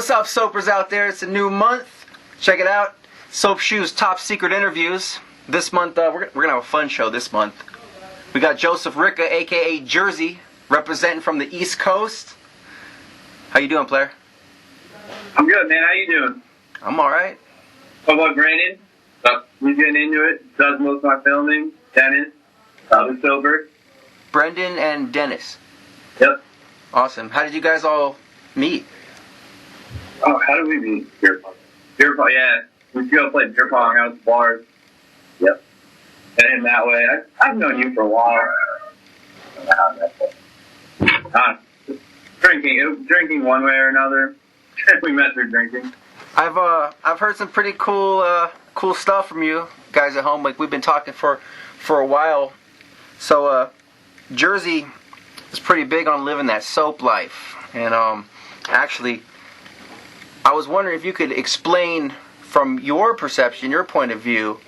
What's up, soapers out there? It's a new month. Check it out. Soap Shoes top secret interviews. This month, we're gonna have a fun show this month. We got Joseph Ricca, a.k.a. Jersey, representing from the East Coast. How you doing, player? I'm good, man. How you doing? I'm all right. What about Brandon? He's getting into it. Does most of my filming. Dennis. The sober. Brendan and Dennis. Yep. Awesome. How did you guys all meet? Oh, how did we meet? Beer pong. Beer pong, yeah. We used to go play beer pong out at the bars. Yep. And in that way, I've known you for a while. Drinking one way or another. We met through drinking. I've heard some pretty cool stuff from you guys at home. Like, we've been talking for a while. So Jersey is pretty big on living that soap life. And actually, I was wondering if you could explain from your perception, your point of view,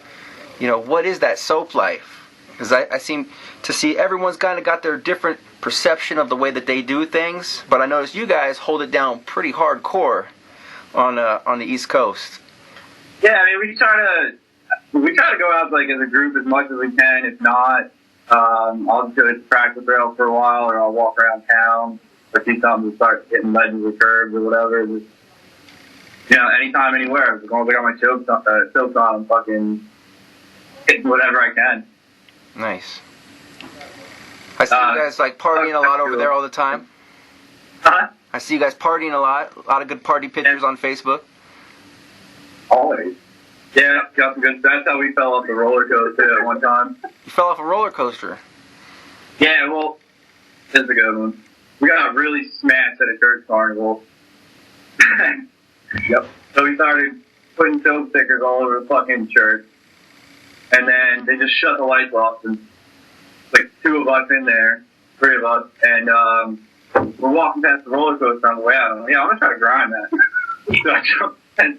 what is that soap life? Because I seem to see everyone's kind of got their different perception of the way that they do things. But I noticed you guys hold it down pretty hardcore on the East Coast. Yeah, I mean, we try to go out like as a group as much as we can. If not, I'll just go to practice rail for a while, or I'll walk around town, or see something to start hitting ledges or curves or whatever. Just, anytime, anywhere. As long as I got my soaps on, I'm fucking hitting whatever I can. Nice. I see you guys like partying a lot over there all the time. Huh? I see you guys partying a lot of good party pictures on Facebook. Always. Yeah, got some good. That's how we fell off the roller coaster at one time. You fell off a roller coaster? Yeah, well, that's a good one. We got really smashed at a church carnival. Yep. So we started putting soap stickers all over the fucking church. And then they just shut the lights off. And like two of us in there, three of us, and we're walking past the roller coaster on the way out. I'm like, I'm gonna try to grind that. So I jump and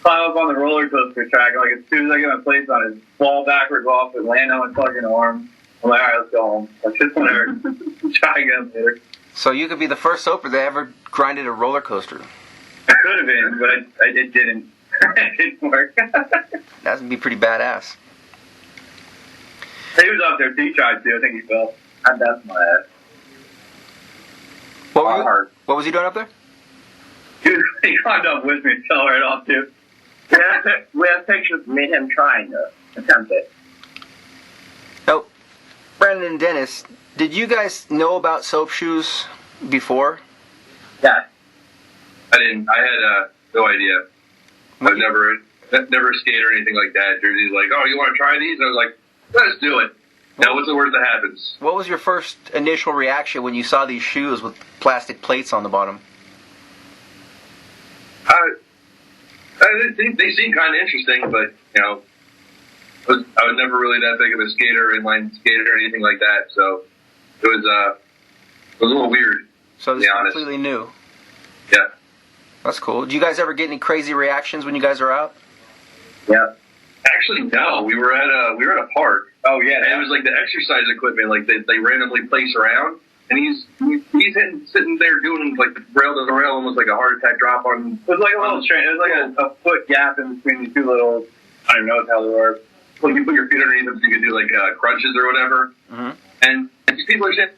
climb up on the roller coaster track. Like, as soon as I get my place on it, fall backwards off and land on my fucking arm. I'm like, all right, let's go home. Like, this one hurt. Try again later. So you could be the first soaper that ever grinded a roller coaster. I could have been, but it didn't. It didn't work. That would be pretty badass. He was up there. He tried to. I think he fell. That's my ass. What was he doing up there? Dude, he climbed up with me and fell right off, too. We have pictures of me and him trying to attempt it. Oh, Brandon and Dennis, did you guys know about soap shoes before? Yeah. I didn't. I had no idea. I've never skated or anything like that. Jersey's like, oh, you want to try these? I was like, let's do it. Now, what's the worst that happens? What was your first initial reaction when you saw these shoes with plastic plates on the bottom? They seem kind of interesting, but, I was never really that big of a skater, inline skater, or anything like that, so it was a little weird. So this is completely new. Yeah. That's cool. Do you guys ever get any crazy reactions when you guys are out? Yeah. Actually, no. We were at a park. Oh yeah. And it was like the exercise equipment, like they randomly place around, and he's sitting there doing like the rail to the rail, almost like a heart attack drop on. It was like a little train. It was like a foot gap in between the two little. I don't even know what the hell they were. Like, you put your feet underneath them so you could do like crunches or whatever. Mm-hmm. And these people are saying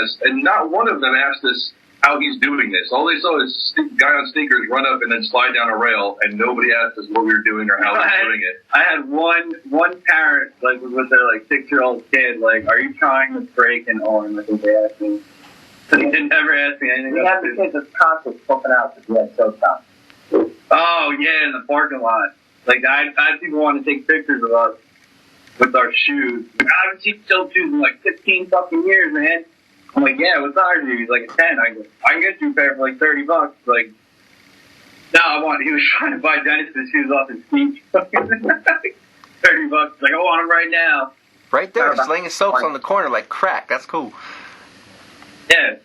us, and not one of them asked us how he's doing this. All they saw is a guy on sneakers run up and then slide down a rail, and nobody asked us what we were doing or how we were doing it. I had one parent, like, with their, 6-year-old kid, like, are you trying this break and arm? I think they asked me. So they didn't ever ask me anything. We had the kids at concerts flipping out because we had soap time. Oh, yeah, in the parking lot. Like, I had people want to take pictures of us with our shoes. I haven't seen soap shoes in, 15 fucking years, man. I'm like, yeah, what's our shoes? Like a 10. I go, I can get you a pair for $30. Like, no, he was trying to buy Dennis's shoes off his feet. $30. Like, I want them right now. Right there, slinging soaps on the corner like crack. That's cool. Yeah.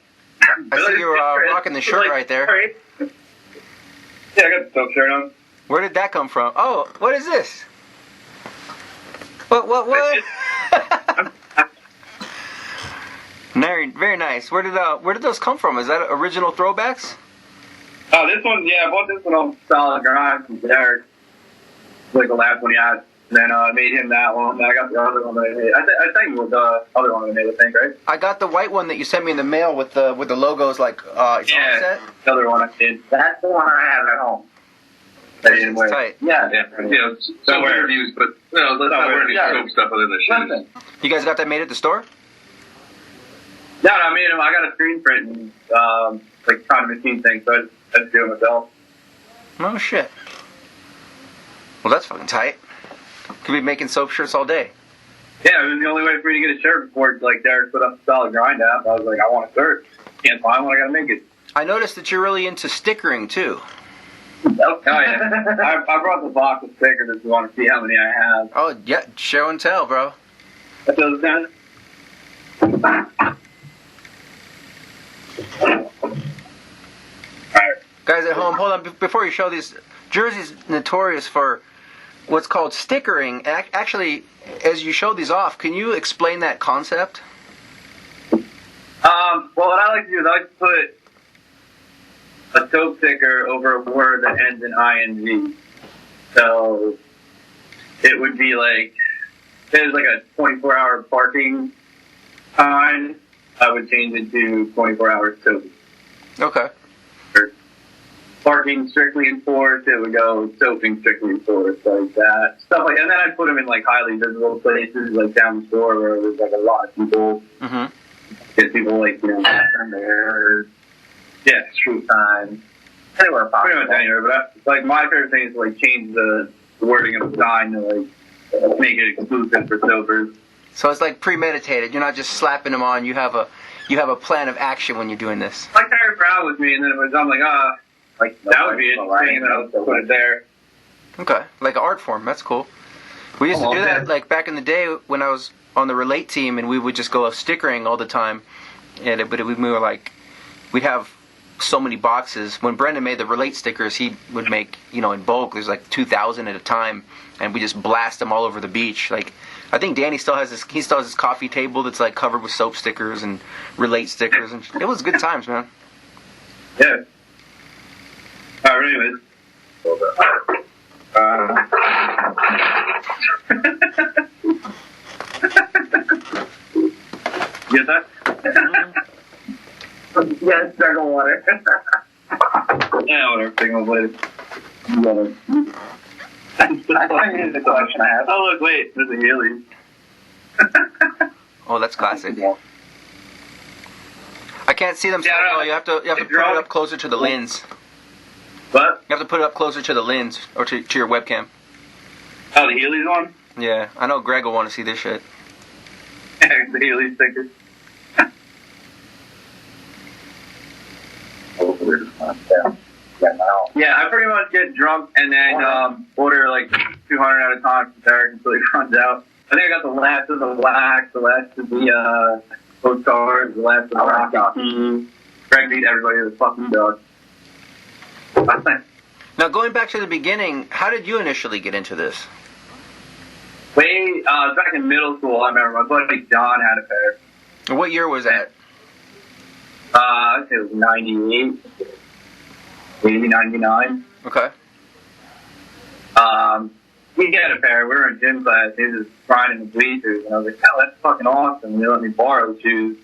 I see you're rocking the shirt right there. Yeah, I got the soap shirt on. Where did that come from? Oh, what is this? What? Very, very nice. Where did those come from? Is that original throwbacks? Oh, this one, yeah, I bought this one on Solid Grind from Derek. Like the last one he had. And then I made him that one. Then I got the other one that I made. I think it was the other one that I made, I think, right? I got the white one that you sent me in the mail with the logos like it's offset. The other one I did. That's the one I have at home. That I didn't wear. Tight. Yeah. You know, some interviews, but no, let's not wear any soap stuff other than shoes. Listen. You guys got that made at the store? No, I made them. I got a screen print and like trying to machine things, so I had to do it myself. Oh shit. Well, that's fucking tight. Could be making soap shirts all day. Yeah, it was the only way for me to get a shirt before like Derek put up the Solid Grind app. I was like, I want a shirt. Can't find one. I gotta make it. I noticed that you're really into stickering too. Oh yeah, I brought the box of stickers if you want to see how many I have. Oh yeah, show and tell, bro. That those down. Guys at home, hold on. Before you show these, Jersey's notorious for what's called stickering. Actually, as you show these off, can you explain that concept? Well, what I like to do is I like to put a soap sticker over a word that ends in ing. So it would be like, there's like a 24-hour parking time, I would change it to 24-hour soap. Okay. Or parking strictly enforced, it would go soaping strictly enforced, like that. Stuff like, and then I'd put them in like highly visible places, like down the store where there's like a lot of people. Mm-hmm. Get people like, you know, down there. Yeah, street signs. Anywhere possible. Pretty much anywhere, but like my favorite thing is to like change the wording of the sign to like make it exclusive for soapers. So it's like premeditated. You're not just slapping them on. You have a plan of action when you're doing this. Like Terry Brown with me, and then it was, I'm like, like that would be interesting, and then I'll put it there. Okay, like an art form. That's cool. We used to do that like back in the day when I was on the Relate team, and we would just go stickering all the time. And we were like, we'd have so many boxes. When Brendan made the Relate stickers, he would make, you know, in bulk. There's like 2,000 at a time, and we just blast them all over the beach. Like, I think Danny still has his coffee table that's like covered with soap stickers and Relate stickers, and it was good times, man. Yeah. All right, anyways. Get that? Yeah, it's dragon water. Yeah, whatever. Thing was later. I need the collection I have. Oh, look, wait. There's a Healy. Oh, that's classic. I can't see them so well. You have to put it up closer to the lens. What? You have to put it up closer to the lens or to your webcam. Oh, the Healy's on? Yeah, I know Greg will want to see this shit. The Healy sticker. Yeah, I pretty much get drunk and then order like 200 at a time from Derek until he runs out. I think I got the last of the wax, the last of the postcards, the last of the rocket. Greg beat everybody with a fucking dog. Now, going back to the beginning, how did you initially get into this? Back in middle school, I remember my buddy John had a pair. What year was that? I'd say it was 98, maybe 99. Okay. We had a pair. We were in gym class. He was just grinding the bleachers, and I was like, "Oh, that's fucking awesome!" And they let me borrow the shoes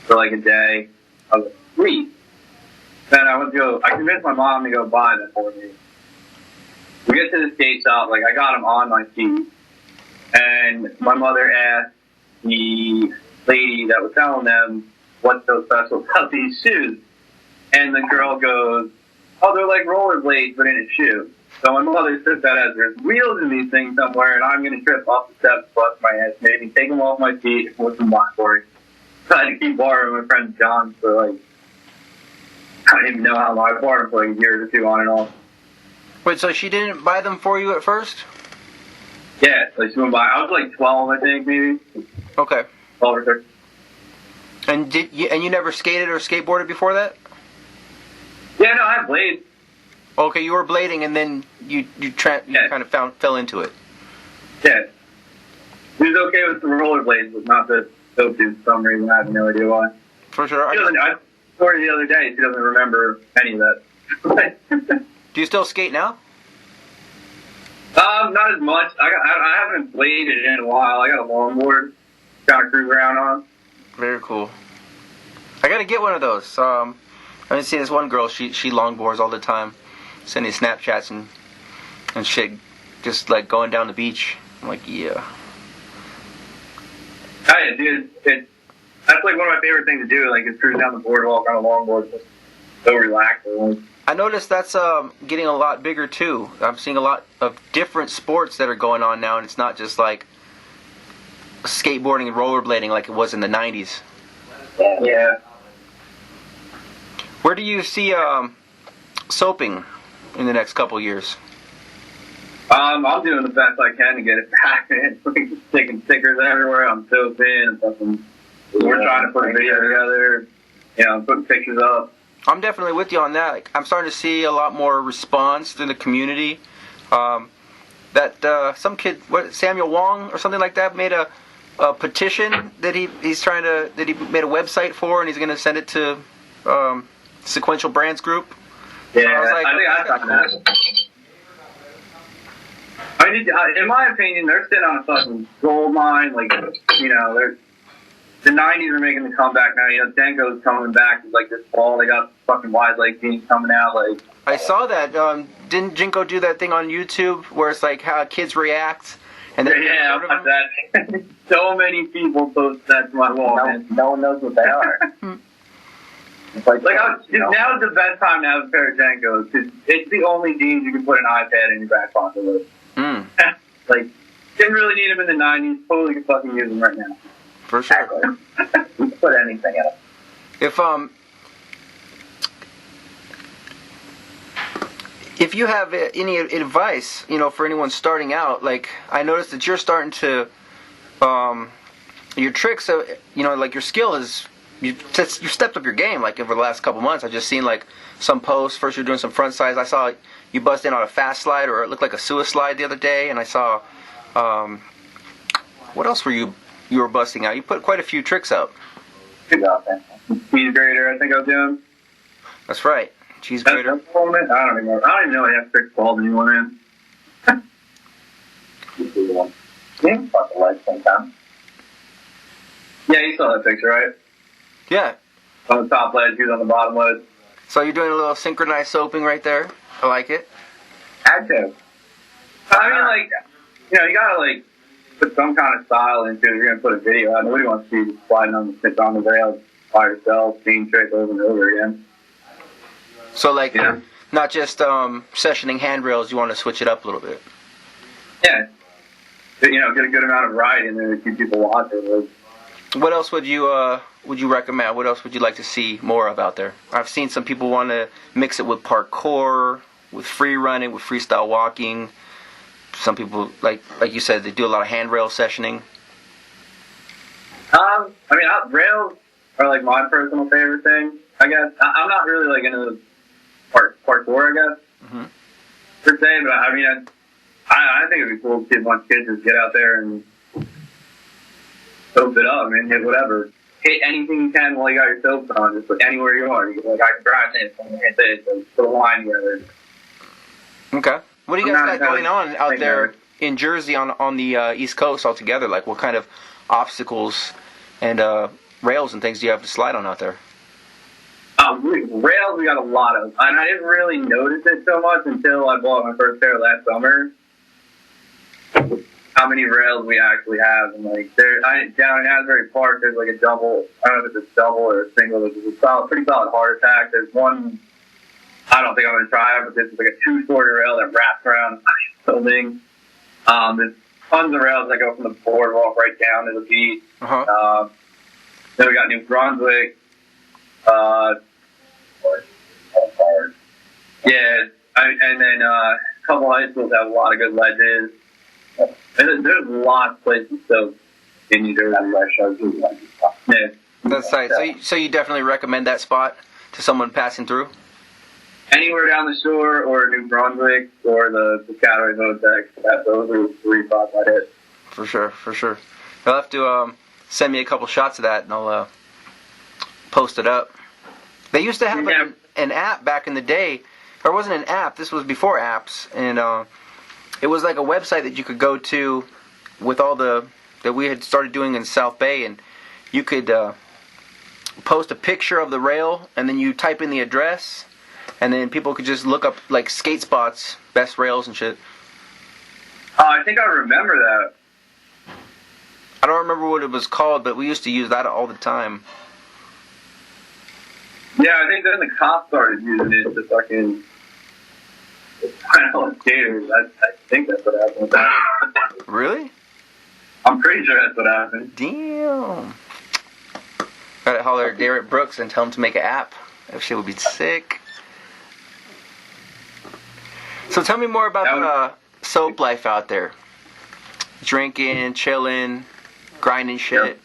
for like a day. I was like, "Sweet." Then I convinced my mom to go buy them for me. We get to the skate shop, like I got them on my feet, and my mother asked the lady that was selling them, "What's so special about these shoes?" And the girl goes, "Oh, they're like rollerblades, but in a shoe." So my mother took that as there's wheels in these things somewhere, and I'm going to trip off the steps, bust my ass, maybe take them off my feet, and put some blackboard. So I had to keep borrowing my friend John for like, I don't even know how long. I borrowed him for like a year or two on and off. Wait, so she didn't buy them for you at first? Yeah, like she went by. I was like 12, I think, maybe. Okay. 12 or 13. And you never skated or skateboarded before that? Yeah, no, I had blades. Okay, you were blading, and then you kind of fell into it. Yeah. He was okay with the rollerblades, but not the soap tubes for some reason. I have no idea why. For sure. I told her the other day she doesn't remember any of that. Do you still skate now? Not as much. I haven't played it in a while. I got a longboard, kind of cruise around on. Very cool. I gotta get one of those. I've been seeing this one girl. She longboards all the time, sending Snapchats and shit, just like going down the beach. I'm like, yeah. Oh, yeah, dude. That's like one of my favorite things to do. Like, is cruise down the boardwalk on a longboard. Just so relaxing. I noticed that's getting a lot bigger too. I'm seeing a lot of different sports that are going on now, and it's not just like skateboarding and rollerblading like it was in the 90s. Yeah. Where do you see soaping in the next couple years? I'm doing the best I can to get it back, man. Sticking stickers everywhere. I'm soaping and fucking. We're trying to put a video together. You know, putting pictures up. I'm definitely with you on that. Like, I'm starting to see a lot more response through the community. That some kid, Samuel Wong or something like that, made a petition that he made a website for, and he's going to send it to Sequential Brands Group. Yeah, so I was like, I think I thought that. I mean, in my opinion, they're sitting on a fucking gold mine. Like, you know, the 90s are making the comeback now. You know, Denko's coming back like this fall. They got fucking Wide Lake Games coming out. Like, I saw that. Didn't Jinko do that thing on YouTube where it's like how kids react? And then yeah, that. So many people post that to my wall. No one knows what they are. Now's the best time to have a pair of Jenkos because it's the only jeans you can put an iPad in your back pocket with. Like, didn't really need them in the 90s. Totally can fucking use them right now. For sure. You can put anything in it. If you have any advice, you know, for anyone starting out, like I noticed that you're starting to, your tricks, you know, like your skill is, you stepped up your game like over the last couple months. I just seen like some posts. First you're doing some front sides. I saw you bust in on a fast slide, or it looked like a suicide the other day, and I saw, what else were you were busting out? You put quite a few tricks out. Good job, man. Cheese grater, I think I was doing. That's right. Cheese grater. I don't even know what that trick's called anymore, man. Yeah, fucking lights sometime. Yeah, you saw that picture, right? Yeah. On the top ledge, he was on the bottom ledge. So you're doing a little synchronized-Soaping right there. I like it. Had to. I mean, like, you know, you gotta, like, put some kind of style into it. You're gonna put a video out. Nobody wants to see you sliding on the rail by yourself, same trick over and over again. So, like, not just sessioning handrails, you want to switch it up a little bit. Yeah. You know, get a good amount of variety in there to keep people watching. What else would you recommend? What else would you like to see more of out there? I've seen some people want to mix it with parkour, with free running, with freestyle walking. Some people, like you said, they do a lot of handrail sessioning. I mean, rails are like my personal favorite thing, I guess. I'm not really like into the parkour, I guess, per se. But I mean, I think it'd be cool to see a bunch of kids just get out there and soap it up, I mean, hit whatever. Hit anything you can while you got your soap on, just like anywhere you are. You can, like, I can drive this, I can hit this, and put a line together. Okay. What do you guys got going on out there in Jersey on the East Coast altogether? Like, what kind of obstacles and rails and things do you have to slide on out there? Rails, we got a lot of. And I didn't really notice it so much until I bought my first pair last summer. How many rails we actually have, and like down in Asbury Park, there's like a double. I don't know if it's a double or a single. It's a pretty solid hard attack. There's one. I don't think I'm gonna try it, but this is like a 2-story rail that wraps around the building. There's tons of rails that go from the boardwalk right down to the beach. Then we got New Brunswick. And then a couple high schools have a lot of good ledges. And there's lots of places so in New Jersey. Yeah. That's right. So you definitely recommend that spot to someone passing through? Anywhere down the shore or New Brunswick or the Piscataway Vortex. Those are the 3 spots I hit. For sure. You'll have to send me a couple shots of that and I'll post it up. They used to have an app back in the day or it wasn't an app. This was before apps, and it was like a website that you could go to with all that we had started doing in South Bay, and you could post a picture of the rail, and then you type in the address, and then people could just look up like skate spots, best rails and shit. I think I remember that. I don't remember what it was called, but we used to use that all the time. Yeah, I think then the cops started using it to fucking find all the skaters. I think that's what happened with that. Really? I'm pretty sure that's what happened. Damn. Gotta holler at Garrett Brooks and tell him to make an app. That shit would be sick. So tell me more about the soap life out there. Drinking, chilling, grinding shit. Yep.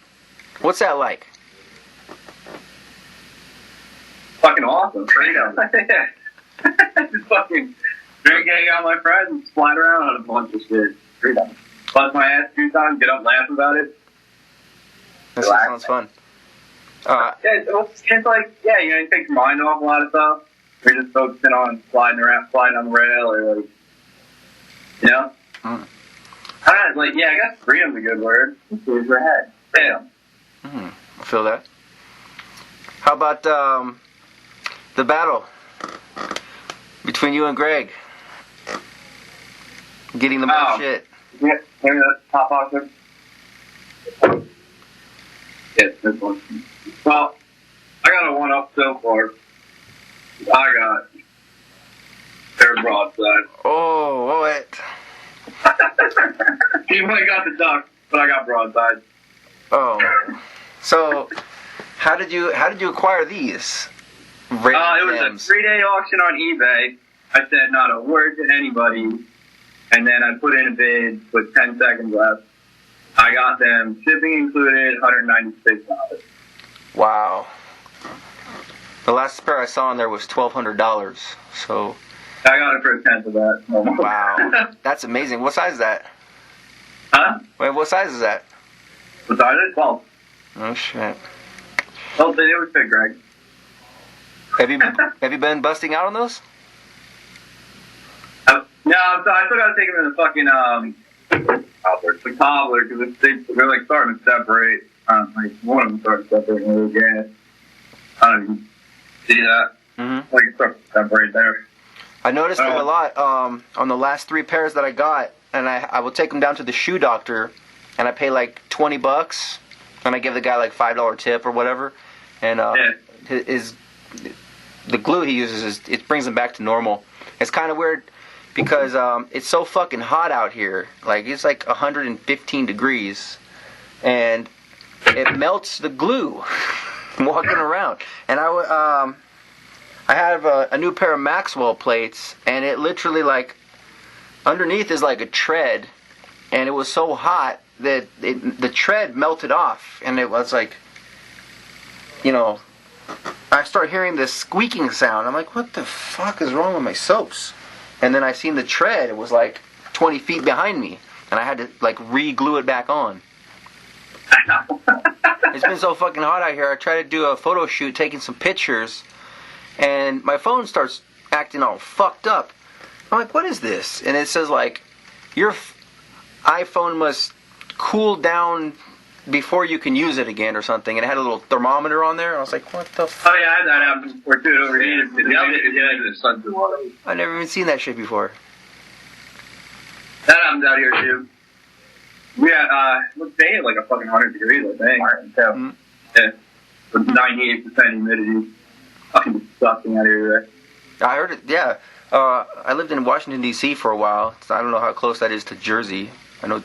What's that like? Fucking awesome. Freedom. Just fucking drink, hang out with my friends, and slide around on a bunch of shit. Freedom. Bust my ass 2 times, get up, laugh about it. That sounds fun. It's like, yeah, you know, it takes your mind off a lot of stuff. You're just focusing on sliding around, sliding on the rail, or like, you know? Mm. I don't know, like, yeah, I guess freedom's a good word. It's your head. Damn. I feel that. How about the battle between you and Greg? Getting the most shit. Yeah, maybe that's top boxer. Yeah, this one. Well, I got a 1-up so far. I got their broadside. Oh, what? He might have got the duck, but I got broadside. Oh. So, how did you acquire these? It was a 3-day auction on eBay. I said not a word to anybody, and then I put in a bid with 10 seconds left. I got them, shipping included, $196. Wow. The last pair I saw in there was $1,200. So. I got it for a tenth of that. Wow. That's amazing. What size is that? Huh? Wait, what size is that? What size is it? 12. Oh shit. Well, they would fit, Greg. Have you been busting out on those? No, I still gotta take them to the fucking the cobbler, because they're like starting to separate. Like one of them started separating a little gas. I don't even see that. Mm-hmm. Like it starts to separate there. I noticed it a lot on the last 3 pairs that I got, and I will take them down to the shoe doctor, and I pay like $20, and I give the guy like $5 tip or whatever, and the glue he uses it brings them back to normal. It's kind of weird because it's so fucking hot out here. Like it's like 115 degrees, and it melts the glue walking around. And I have a new pair of Maxwell plates, and it literally like underneath is like a tread, and it was so hot that the tread melted off, and it was like, you know, I start hearing this squeaking sound. I'm like, what the fuck is wrong with my soaps? And then I seen the tread. It was like 20 feet behind me, and I had to like re-glue it back on. It's been so fucking hot out here. I tried to do a photo shoot, taking some pictures, and my phone starts acting all fucked up. I'm like, what is this? And it says like, your iPhone must cool down before you can use it again or something. And it had a little thermometer on there. I was like, what the fuck? Oh yeah, I had that happen before too. It overheated. I've never even seen that shit before. That happens out here too. We had, let's say it like a fucking 100 degrees, I think. Mm-hmm. Yeah. With 98% humidity. Fucking disgusting out here. I heard it, yeah. I lived in Washington, D.C. for a while. So I don't know how close that is to Jersey. I know.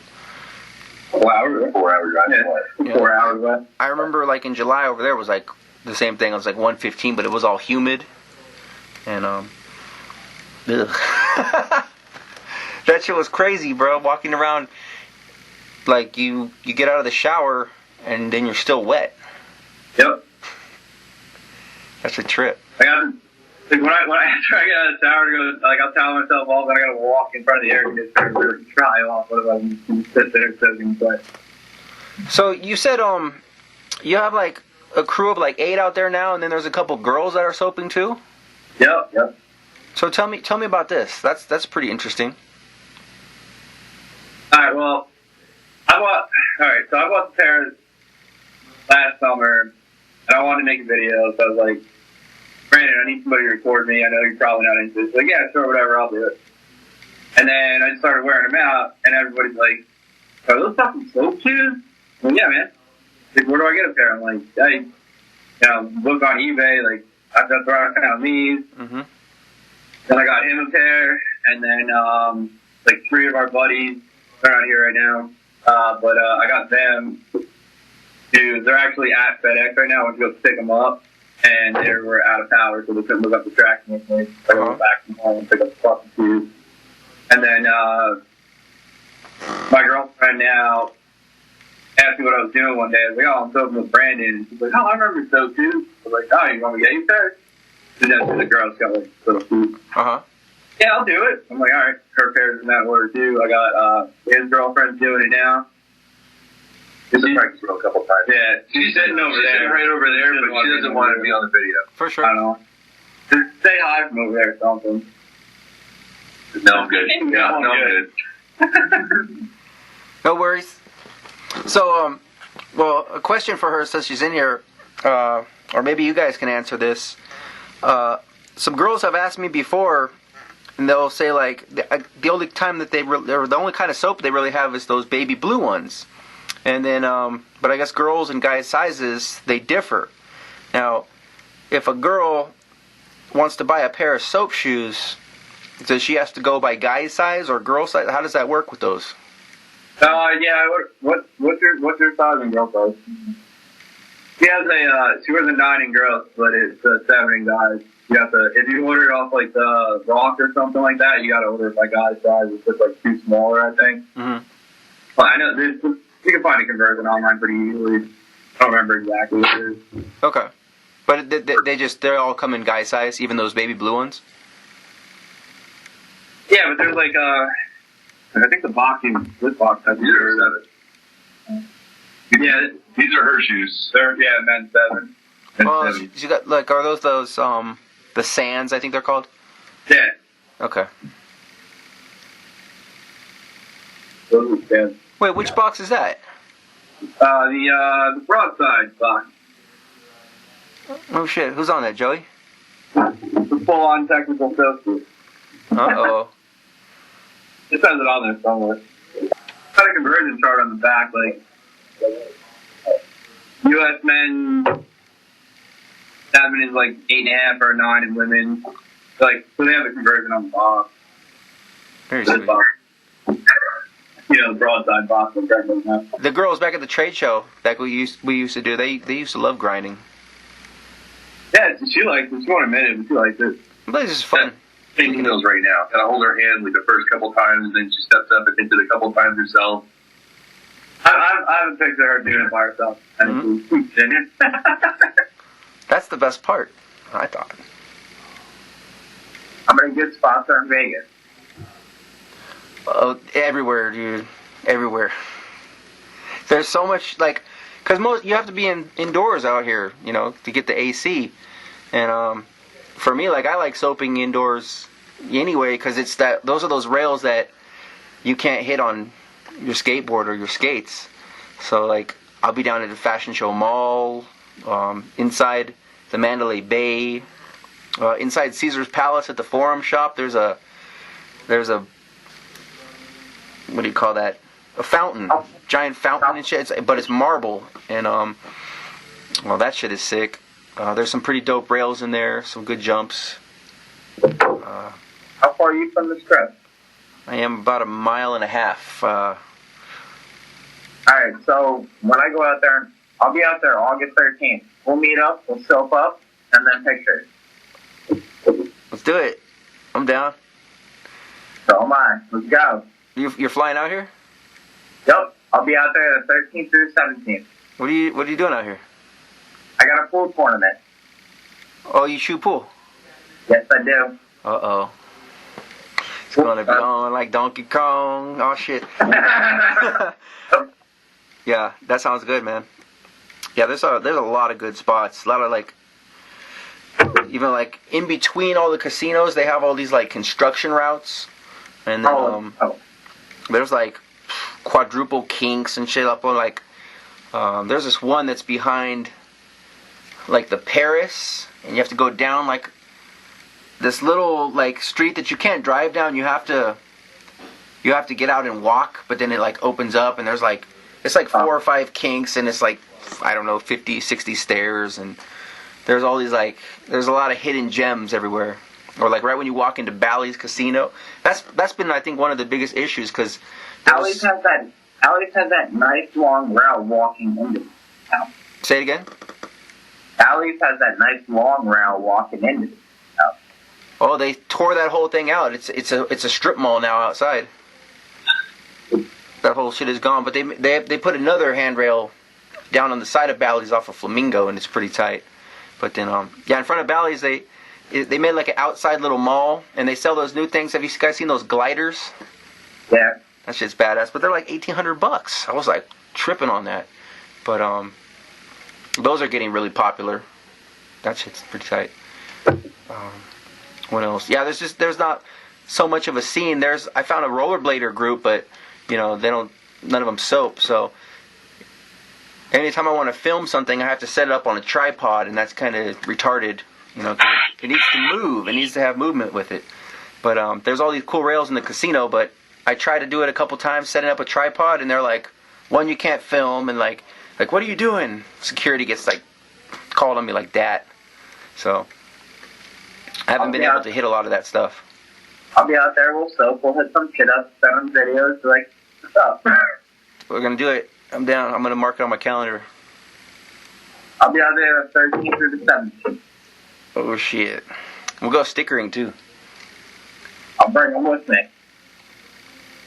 4 hours? 4 hours drive. Yeah. 4 hours away. I remember like in July over there was like the same thing. It was like 115, but it was all humid. And, ugh. That shit was crazy, bro. Walking around, like you get out of the shower and then you're still wet. Yep. That's a trip. Like when I after I get out of the shower to go, like I'll tell myself off, and I gotta walk in front of the air conditioner and really dry off. What if I can sit there soaking wet? So you said you have like a crew of like 8 out there now, and then there's a couple girls that are soaping too. Yep. So tell me about this. That's pretty interesting. All right, well, I bought the pair last summer, and I wanted to make a video, so I was like, Brandon, I need somebody to record me. I know you're probably not into this. Like, yeah, sure, whatever, I'll do it. And then I started wearing them out, and everybody's like, are those fucking soap shoes? Well, yeah, man. Like, where do I get a pair? I'm like, hey, look on eBay, like, that's where I found these. Mm-hmm. Then I got him a pair, and then, like, 3 of our buddies, they're not here right now, but I got them. Dude, they're actually at FedEx right now. I went to go pick them up, and they were out of power, so they couldn't look up the tracking information. So I went back from home and picked up the fucking shoes. And then my girlfriend now asked me what I was doing one day. I was like, oh, I'm soaping with Brandon. And she's like, oh, I remember soap too. I was like, oh, you want me to get you there? And then the girl's got like little feet. Uh-huh. Yeah, I'll do it. I'm like, all right, her pair's in that order too. I got his girlfriend's doing it now. She's practiced a couple times. Yeah, she's sitting over there. Sitting right over there, but she doesn't want to be on the video. For sure. I don't know. Just say hi from over there or something. No, I'm good. Yeah, no, I'm good. No worries. So, well, a question for her since she's in here, or maybe you guys can answer this. Some girls have asked me before, and they'll say like the only time that the only kind of soap they really have is those baby blue ones, and then but I guess girls and guys' sizes they differ. Now, if a girl wants to buy a pair of soap shoes, does she have to go by guy size or girl size? How does that work with those? Yeah. What's your size in girl size? She wears a 9 in girls, but it's a 7 in guys. You have to, if you order it off like the Rock or something like that, you got to order it by guy size. It's just like too smaller, I think. Mm-hmm. But I know you can find a conversion online pretty easily. I don't remember exactly what it is. Okay, but they all come in guy size, even those baby blue ones. Yeah, but there's like I think this box has 7. Yeah, these are her shoes. They're men's 7. Oh, you got like are those the sands? I think they're called. Yeah. Okay. Those are sands. Wait, which box is that? The broadside box. Oh shit, who's on that, Joey? It's a full-on technical sales. Uh-oh. It says it on there somewhere. Got a conversion chart on the back, like U.S. men 7 is like 8.5 or 9 in women. So they have a conversion on the box. Very sweet. Box. The broadside box. The girls back at the trade show that we used to do, they used to love grinding. Yeah, she likes it. She won't admit it, but she likes it. But it's just fun. Taking those right now. Gotta hold her hand like the first couple times, and then she steps up and hits it a couple times herself. I have a picture of her doing it by herself. Mm-hmm. That's the best part, I thought. How many good spots are in Vegas? Oh, everywhere, dude. Everywhere. There's so much, because you have to be indoors out here, to get the AC. And for me, I like soaping indoors anyway, because those are those rails that you can't hit on your skateboard or your skates. So, I'll be down at the Fashion Show Mall, inside the Mandalay Bay, inside Caesar's Palace at the Forum Shop. There's a what do you call that? A fountain, giant fountain and shit. But it's marble, and well, that shit is sick. There's some pretty dope rails in there, some good jumps. How far are you from the strip? I am about 1.5 miles. Alright, so when I go out there, I'll be out there August 13th. We'll meet up, we'll soap up, and then pictures. Let's do it. I'm down. So am I. Let's go. You're flying out here? Yep. I'll be out there the 13th through 17th. What are you doing out here? I got a pool tournament. Oh, you shoot pool? Yes, I do. Uh-oh. It's gonna be on like Donkey Kong. Oh, shit. Yeah, that sounds good, man. Yeah, there's a lot of good spots. A lot of even like in between all the casinos, they have all these like construction routes, and then there's like quadruple kinks and shit up on like. There's this one that's behind like the Paris, and you have to go down like this little like street that you can't drive down. You have to get out and walk, but then it like opens up, and there's like it's like 4 or 5 kinks, and it's like I don't know 50, 60 stairs, and there's all these like there's a lot of hidden gems everywhere. Or like right when you walk into Bally's Casino, that's been I think one of the biggest issues because Bally's has that nice long rail walking into the town. Say it again. Bally's has that nice long rail walking into the town. Oh, they tore that whole thing out. It's a strip mall now outside. That whole shit is gone. But they put another handrail down on the side of Bally's off of Flamingo, and it's pretty tight. But then in front of Bally's they made like an outside little mall, and they sell those new things. Have you guys seen those gliders? Yeah. That shit's badass. But they're like $1,800. I was like tripping on that. But those are getting really popular. That shit's pretty tight. What else? Yeah, there's not so much of a scene. I found a rollerblader group, but none of them soap. So anytime I want to film something, I have to set it up on a tripod, and that's kind of retarded. 'Cause it needs to move. It needs to have movement with it. But there's all these cool rails in the casino, but I tried to do it a couple times, setting up a tripod, and they're like, one, you can't film, and like, what are you doing? Security gets like called on me like that. So I haven't been able to hit a lot of that stuff. I'll be out there. We'll soap. We'll hit some kid up, send them videos. Like, what's up? We're gonna do it. I'm down. I'm gonna mark it on my calendar. I'll be out there the 13th through the 17th. Oh shit. We'll go stickering too. I'll bring them with me.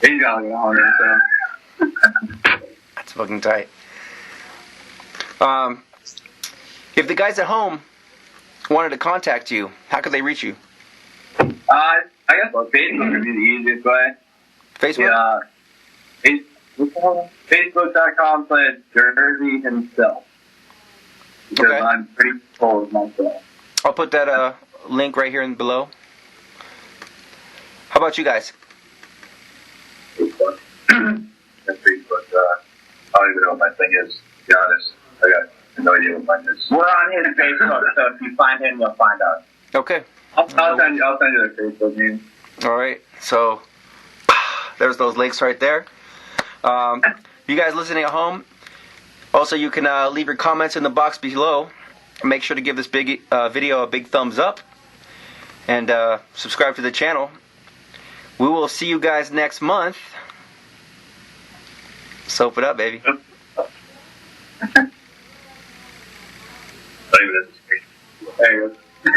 He's got like 100, so. That's fucking tight. If the guys at home wanted to contact you, how could they reach you? I guess Facebook would be the easiest way. Facebook? Yeah. Facebook.com/Jersey himself. Because Okay. I'm pretty full of myself. I'll put that link right here below. How about you guys? Facebook. That's Facebook. I don't even know what my thing is, to be honest. I got no idea what mine is. We're on his Facebook, so if you find him, you'll find us. Okay. I'll send you the Facebook name. All right. So there's those links right there. You guys listening at home, also you can leave your comments in the box below. Make sure to give this video a big thumbs up and subscribe to the channel. We will see you guys next month. Soap it up, baby. There you go.